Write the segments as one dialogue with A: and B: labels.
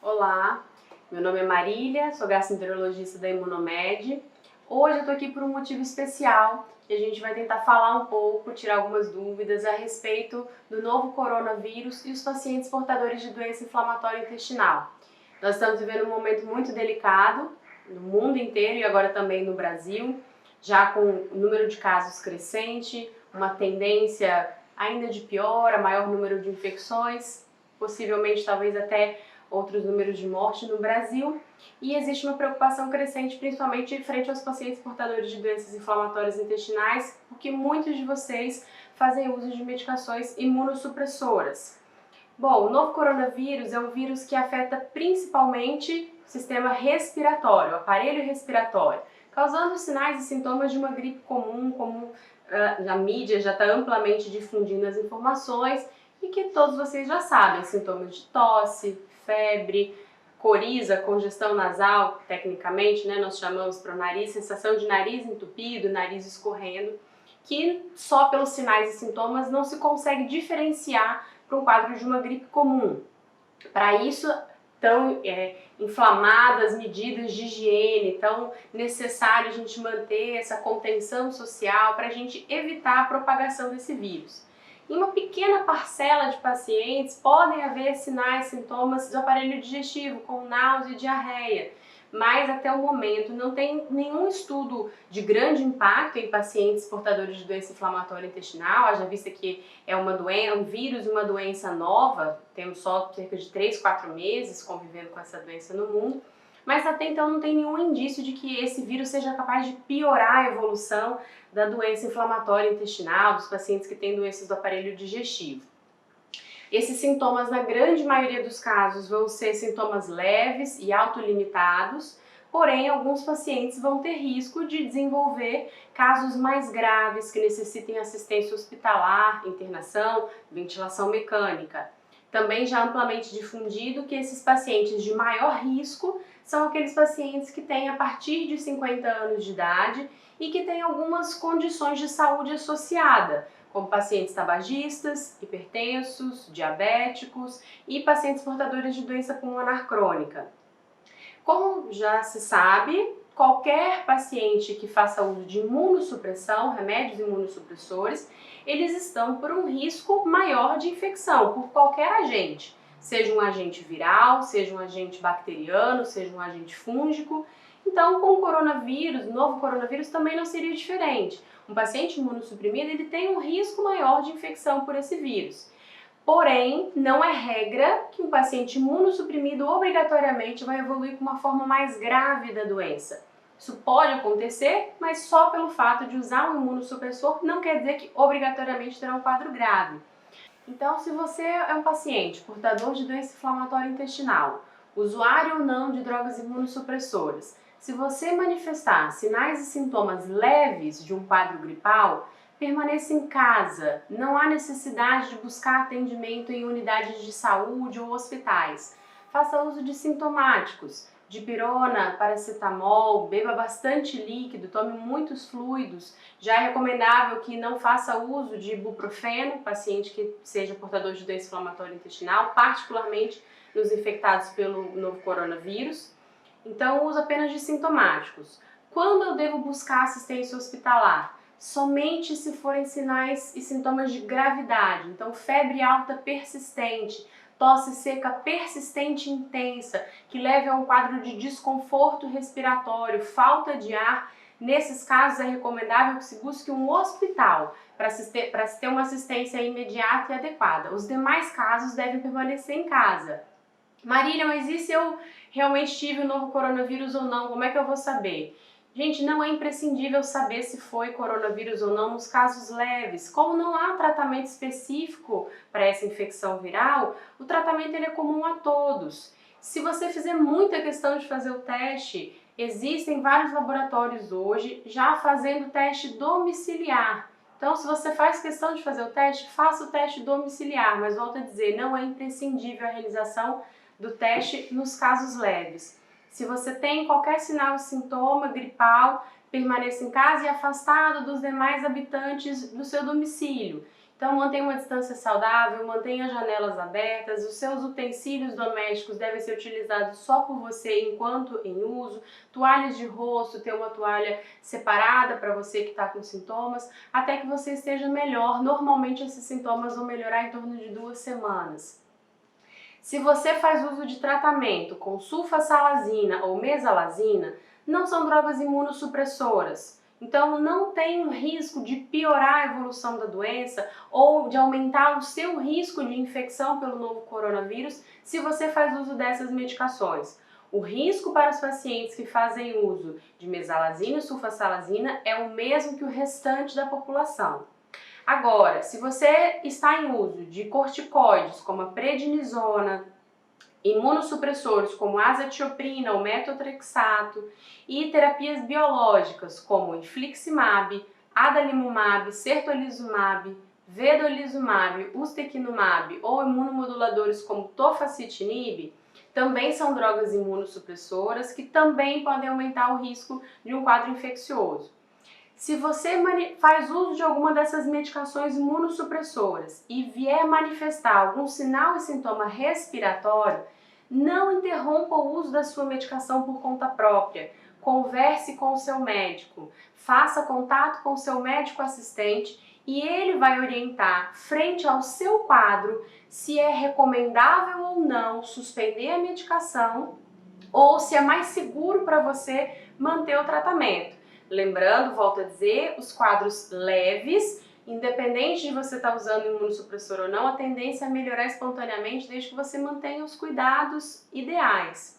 A: Olá, meu nome é Marília, sou gastroenterologista da Imunomed. Hoje eu tô aqui por um motivo especial e a gente vai tentar falar um pouco, tirar algumas dúvidas a respeito do novo coronavírus e os pacientes portadores de doença inflamatória intestinal. Nós estamos vivendo um momento muito delicado no mundo inteiro e agora também no Brasil, já com o número de casos crescente, uma tendência ainda de piora, maior número de infecções, possivelmente talvez até outros números de morte no Brasil, e existe uma preocupação crescente, principalmente frente aos pacientes portadores de doenças inflamatórias intestinais, porque muitos de vocês fazem uso de medicações imunossupressoras. Bom, o novo coronavírus é um vírus que afeta principalmente o sistema respiratório, o aparelho respiratório, causando sinais e sintomas de uma gripe comum, como a mídia já está amplamente difundindo as informações e que todos vocês já sabem, sintomas de tosse, febre, coriza, congestão nasal, tecnicamente, né, nós chamamos para o nariz, sensação de nariz entupido, nariz escorrendo, que só pelos sinais e sintomas não se consegue diferenciar para um quadro de uma gripe comum. Para isso, tão inflamadas medidas de higiene, tão necessário a gente manter essa contenção social para a gente evitar a propagação desse vírus. Em uma pequena parcela de pacientes podem haver sinais, sintomas do aparelho digestivo, como náusea e diarreia, mas até o momento não tem nenhum estudo de grande impacto em pacientes portadores de doença inflamatória intestinal. Haja vista que é um vírus, uma doença nova, temos só cerca de 3, 4 meses convivendo com essa doença no mundo, mas até então não tem nenhum indício de que esse vírus seja capaz de piorar a evolução da doença inflamatória intestinal, dos pacientes que têm doenças do aparelho digestivo. Esses sintomas, na grande maioria dos casos, vão ser sintomas leves e autolimitados, porém, alguns pacientes vão ter risco de desenvolver casos mais graves que necessitem assistência hospitalar, internação, ventilação mecânica. Também já amplamente difundido que esses pacientes de maior risco são aqueles pacientes que têm a partir de 50 anos de idade e que têm algumas condições de saúde associada, como pacientes tabagistas, hipertensos, diabéticos e pacientes portadores de doença pulmonar crônica. Como já se sabe, qualquer paciente que faça uso de imunossupressão, remédios imunossupressores, eles estão por um risco maior de infecção por qualquer agente, seja um agente viral, seja um agente bacteriano, seja um agente fúngico. Então, com o coronavírus, o novo coronavírus também não seria diferente. Um paciente imunossuprimido, ele tem um risco maior de infecção por esse vírus. Porém, não é regra que um paciente imunossuprimido obrigatoriamente vai evoluir com uma forma mais grave da doença. Isso pode acontecer, mas só pelo fato de usar um imunossupressor não quer dizer que obrigatoriamente terá um quadro grave. Então, se você é um paciente portador de doença inflamatória intestinal, usuário ou não de drogas imunossupressoras, se você manifestar sinais e sintomas leves de um quadro gripal, permaneça em casa, não há necessidade de buscar atendimento em unidades de saúde ou hospitais. Faça uso de sintomáticos, dipirona, paracetamol, beba bastante líquido, tome muitos fluidos. Já é recomendável que não faça uso de ibuprofeno, paciente que seja portador de doença inflamatória intestinal, particularmente nos infectados pelo novo coronavírus. Então, uso apenas de sintomáticos. Quando eu devo buscar assistência hospitalar? Somente se forem sinais e sintomas de gravidade, então febre alta persistente, tosse seca persistente e intensa, que leve a um quadro de desconforto respiratório, falta de ar. Nesses casos é recomendável que se busque um hospital para se ter uma assistência imediata e adequada. Os demais casos devem permanecer em casa. Marília, mas e se eu realmente tive o novo coronavírus ou não? Como é que eu vou saber? Gente, não é imprescindível saber se foi coronavírus ou não nos casos leves. Como não há tratamento específico para essa infecção viral, o tratamento ele é comum a todos. Se você fizer muita questão de fazer o teste, existem vários laboratórios hoje já fazendo teste domiciliar. Então, se você faz questão de fazer o teste, faça o teste domiciliar, mas volto a dizer, não é imprescindível a realização do teste nos casos leves. Se você tem qualquer sinal ou sintoma gripal, permaneça em casa e afastado dos demais habitantes do seu domicílio. Então mantenha uma distância saudável, mantenha as janelas abertas, os seus utensílios domésticos devem ser utilizados só por você enquanto em uso, toalhas de rosto, ter uma toalha separada para você que está com sintomas, até que você esteja melhor. Normalmente esses sintomas vão melhorar em torno de 2 semanas. Se você faz uso de tratamento com sulfasalazina ou mesalazina, não são drogas imunossupressoras. Então não tem um risco de piorar a evolução da doença ou de aumentar o seu risco de infecção pelo novo coronavírus se você faz uso dessas medicações. O risco para os pacientes que fazem uso de mesalazina e sulfasalazina é o mesmo que o restante da população. Agora, se você está em uso de corticoides como a prednisona, imunossupressores como azatioprina ou metotrexato e terapias biológicas como infliximab, adalimumab, certolizumab, vedolizumab, ustekinumab ou imunomoduladores como tofacitinib, também são drogas imunossupressoras que também podem aumentar o risco de um quadro infeccioso. Se você faz uso de alguma dessas medicações imunossupressoras e vier manifestar algum sinal e sintoma respiratório, não interrompa o uso da sua medicação por conta própria. Converse com o seu médico, faça contato com o seu médico assistente e ele vai orientar, frente ao seu quadro, se é recomendável ou não suspender a medicação ou se é mais seguro para você manter o tratamento. Lembrando, volto a dizer, os quadros leves, independente de você estar usando imunossupressor ou não, a tendência é melhorar espontaneamente desde que você mantenha os cuidados ideais.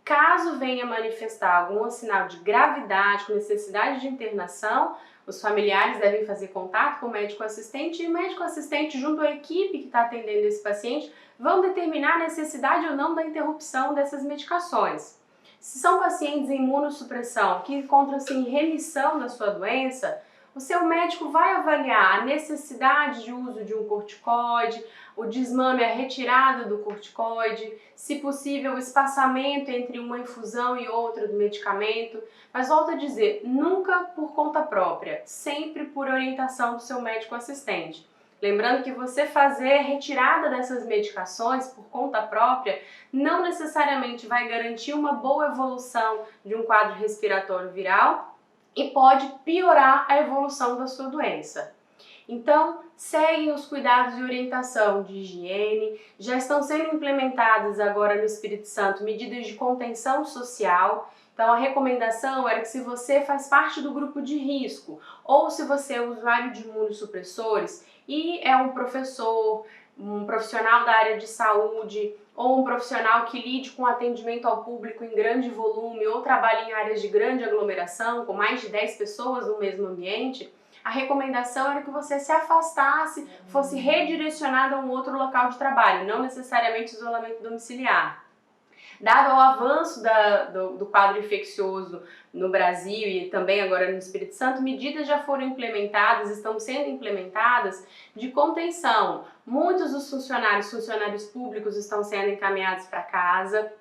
A: Caso venha manifestar algum sinal de gravidade, com necessidade de internação, os familiares devem fazer contato com o médico assistente e o médico assistente, junto à equipe que está atendendo esse paciente, vão determinar a necessidade ou não da interrupção dessas medicações. Se são pacientes em imunossupressão que encontram-se em remissão da sua doença, o seu médico vai avaliar a necessidade de uso de um corticoide, o desmame, a retirada do corticoide, se possível o espaçamento entre uma infusão e outra do medicamento, mas volto a dizer, nunca por conta própria, sempre por orientação do seu médico assistente. Lembrando que você fazer retirada dessas medicações por conta própria não necessariamente vai garantir uma boa evolução de um quadro respiratório viral e pode piorar a evolução da sua doença. Então, seguem os cuidados e orientação de higiene, já estão sendo implementadas agora no Espírito Santo medidas de contenção social. Então, a recomendação era que se você faz parte do grupo de risco ou se você é usuário de imunossupressores e é um professor, um profissional da área de saúde ou um profissional que lide com atendimento ao público em grande volume ou trabalha em áreas de grande aglomeração, com mais de 10 pessoas no mesmo ambiente, a recomendação era que você se afastasse, fosse redirecionado a um outro local de trabalho, não necessariamente isolamento domiciliar. Dado o avanço do quadro infeccioso no Brasil e também agora no Espírito Santo, medidas já foram implementadas, estão sendo implementadas de contenção. Muitos dos funcionários públicos estão sendo encaminhados para casa.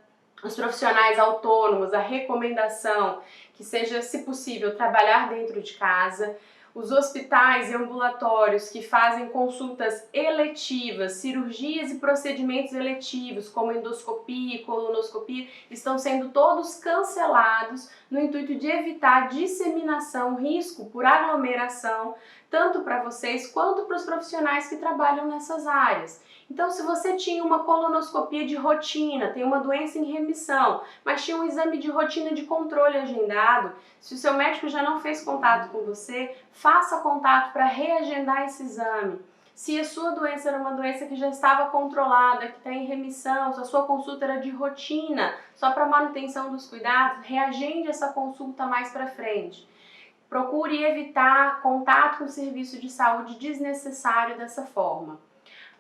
A: Os profissionais autônomos, a recomendação que seja, se possível, trabalhar dentro de casa. Os hospitais e ambulatórios que fazem consultas eletivas, cirurgias e procedimentos eletivos, como endoscopia e colonoscopia, estão sendo todos cancelados no intuito de evitar disseminação, risco por aglomeração, tanto para vocês quanto para os profissionais que trabalham nessas áreas. Então, se você tinha uma colonoscopia de rotina, tem uma doença em remissão, mas tinha um exame de rotina de controle agendado, se o seu médico já não fez contato com você, faça contato para reagendar esse exame. Se a sua doença era uma doença que já estava controlada, que está em remissão, se a sua consulta era de rotina, só para manutenção dos cuidados, reagende essa consulta mais para frente. Procure evitar contato com o serviço de saúde desnecessário dessa forma.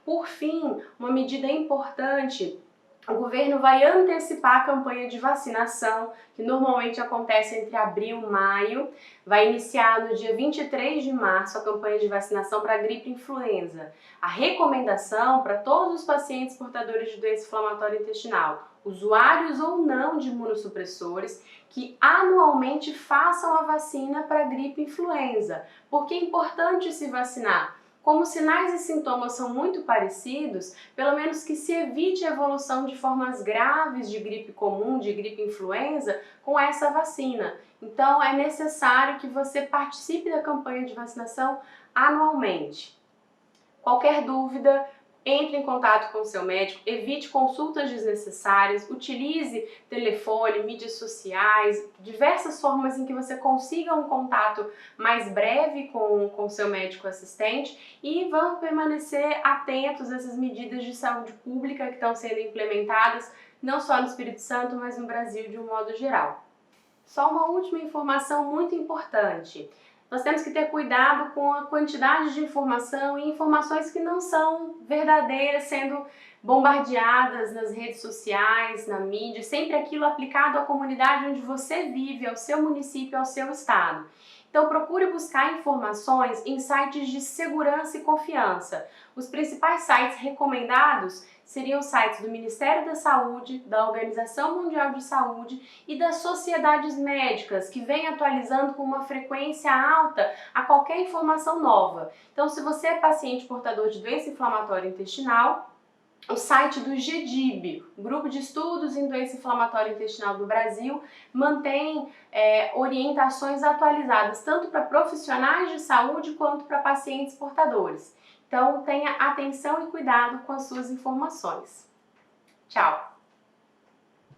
A: Por fim, uma medida importante, o governo vai antecipar a campanha de vacinação, que normalmente acontece entre abril e maio. Vai iniciar no dia 23 de março a campanha de vacinação para a gripe influenza. A recomendação para todos os pacientes portadores de doença inflamatória intestinal, usuários ou não de imunossupressores, que anualmente façam a vacina para a gripe influenza. Por que é importante se vacinar? Como os sinais e sintomas são muito parecidos, pelo menos que se evite a evolução de formas graves de gripe comum, de gripe influenza, com essa vacina. Então é necessário que você participe da campanha de vacinação anualmente. Qualquer dúvida, entre em contato com o seu médico, evite consultas desnecessárias, utilize telefone, mídias sociais, diversas formas em que você consiga um contato mais breve com o seu médico assistente e vamos permanecer atentos a essas medidas de saúde pública que estão sendo implementadas não só no Espírito Santo, mas no Brasil de um modo geral. Só uma última informação muito importante. Nós temos que ter cuidado com a quantidade de informação e informações que não são verdadeiras sendo bombardeadas nas redes sociais, na mídia, sempre aquilo aplicado à comunidade onde você vive, ao seu município, ao seu estado. Então procure buscar informações em sites de segurança e confiança. Os principais sites recomendados seriam os sites do Ministério da Saúde, da Organização Mundial de Saúde e das sociedades médicas, que vêm atualizando com uma frequência alta a qualquer informação nova. Então, se você é paciente portador de doença inflamatória intestinal, o site do GEDIB, Grupo de Estudos em Doença Inflamatória Intestinal do Brasil, mantém orientações atualizadas tanto para profissionais de saúde quanto para pacientes portadores. Então, tenha atenção e cuidado com as suas informações. Tchau!